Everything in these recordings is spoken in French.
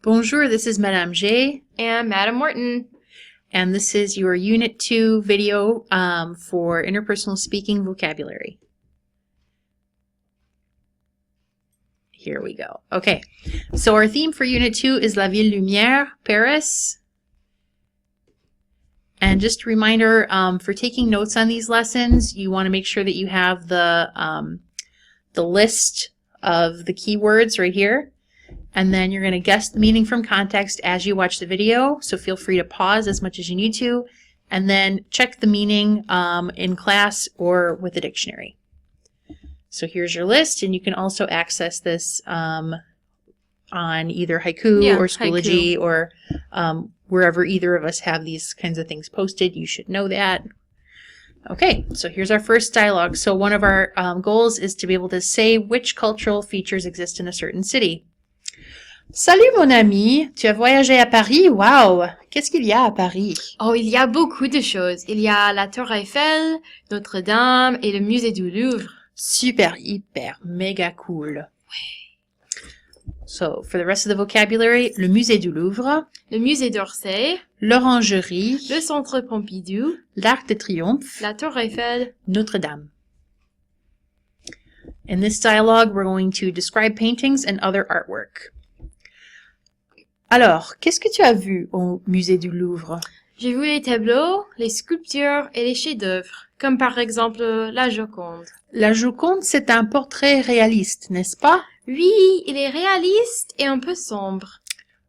Bonjour, this is Madame J. And Madam Morton. And this is your Unit 2 video for interpersonal speaking vocabulary. Here we go. Okay, so our theme for Unit 2 is La Ville Lumière, Paris. And just a reminder, for taking notes on these lessons, you want to make sure that you have the list of the keywords right here. And then you're going to guess the meaning from context as you watch the video. So feel free to pause as much as you need to. And then check the meaning in class or with a dictionary. So here's your list. And you can also access this on either Haiku or Schoology or wherever either of us have these kinds of things posted. You should know that. Okay, so here's our first dialogue. So one of our goals is to be able to say which cultural features exist in a certain city. Salut mon ami, tu as voyagé à Paris? Wow! Qu'est-ce qu'il y a à Paris? Oh, il y a beaucoup de choses. Il y a la Tour Eiffel, Notre-Dame et le musée du Louvre. Super, hyper, méga cool. Ouais. So, for the rest of the vocabulary, le musée du Louvre, le musée d'Orsay, l'Orangerie, le Centre Pompidou, l'Arc de Triomphe, la Tour Eiffel, Notre-Dame. In this dialogue, we're going to describe paintings and other artwork. Alors, qu'est-ce que tu as vu au musée du Louvre? J'ai vu les tableaux, les sculptures et les chefs-d'œuvre, comme par exemple la Joconde. La Joconde, c'est un portrait réaliste, n'est-ce pas? Oui, il est réaliste et un peu sombre.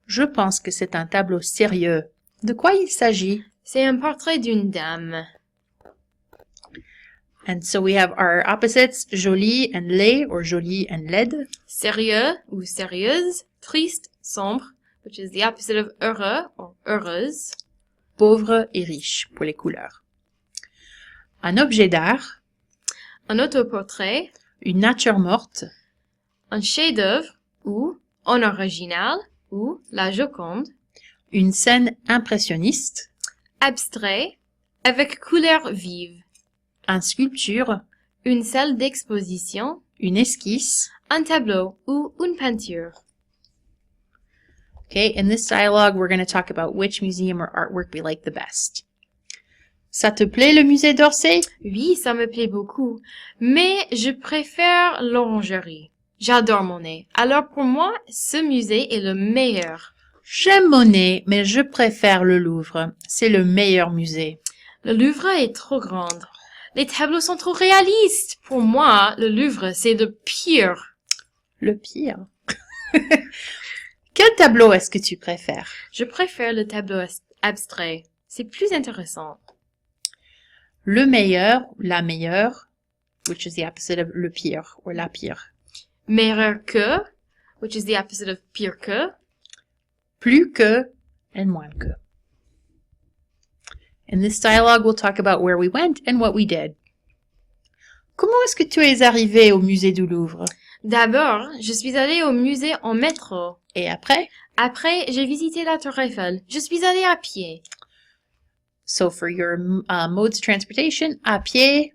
Je pense que c'est un tableau sérieux. De quoi il s'agit? C'est un portrait d'une dame. And so we have our opposites, joli and laid, or joli and laid. Sérieux ou sérieuse, triste, sombre, which is the opposite of heureux or heureuse. Pauvre et riche pour les couleurs. Un objet d'art. Un autoportrait. Une nature morte. Un chef-d'œuvre ou un original ou la Joconde. Une scène impressionniste. Abstrait avec couleurs vives. Un sculpture. Une salle d'exposition. Une esquisse. Un tableau ou une peinture. Okay, in this dialogue, we're going to talk about which museum or artwork we like the best. Ça te plaît le musée d'Orsay? Oui, ça me plaît beaucoup. Mais je préfère l'Orangerie. J'adore Monet. Alors pour moi, ce musée est le meilleur. J'aime Monet, mais je préfère le Louvre. C'est le meilleur musée. Le Louvre est trop grand. Les tableaux sont trop réalistes. Pour moi, le Louvre, c'est le pire. Le pire? Quel tableau est-ce que tu préfères? Je préfère le tableau abstrait. C'est plus intéressant. Le meilleur, la meilleure, which is the opposite of le pire, or la pire. Meilleur que, which is the opposite of pire que. Plus que, and moins que. In this dialogue, we'll talk about where we went and what we did. Comment est-ce que tu es arrivé au musée du Louvre? D'abord, je suis allée au musée en métro. Et après? Après, j'ai visité la Tour Eiffel. Je suis allée à pied. So for your modes of transportation, à pied,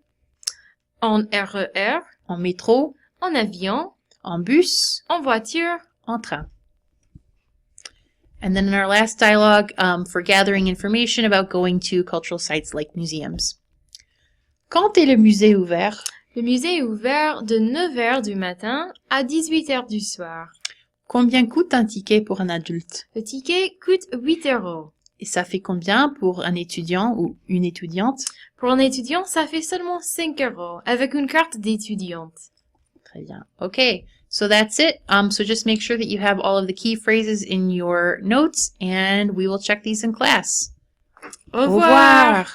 en RER, en métro, en avion, en bus, en voiture, en train. And then in our last dialogue, for gathering information about going to cultural sites like museums. Quand est le musée ouvert? Le musée est ouvert de 9h du matin à 18h du soir. Combien coûte un ticket pour un adulte? Le ticket coûte 8 €. Et ça fait combien pour un étudiant ou une étudiante? Pour un étudiant, ça fait seulement 5 € avec une carte d'étudiante. Très bien. Okay, so that's it. So just make sure that you have all of the key phrases in your notes and we will check these in class. Au revoir.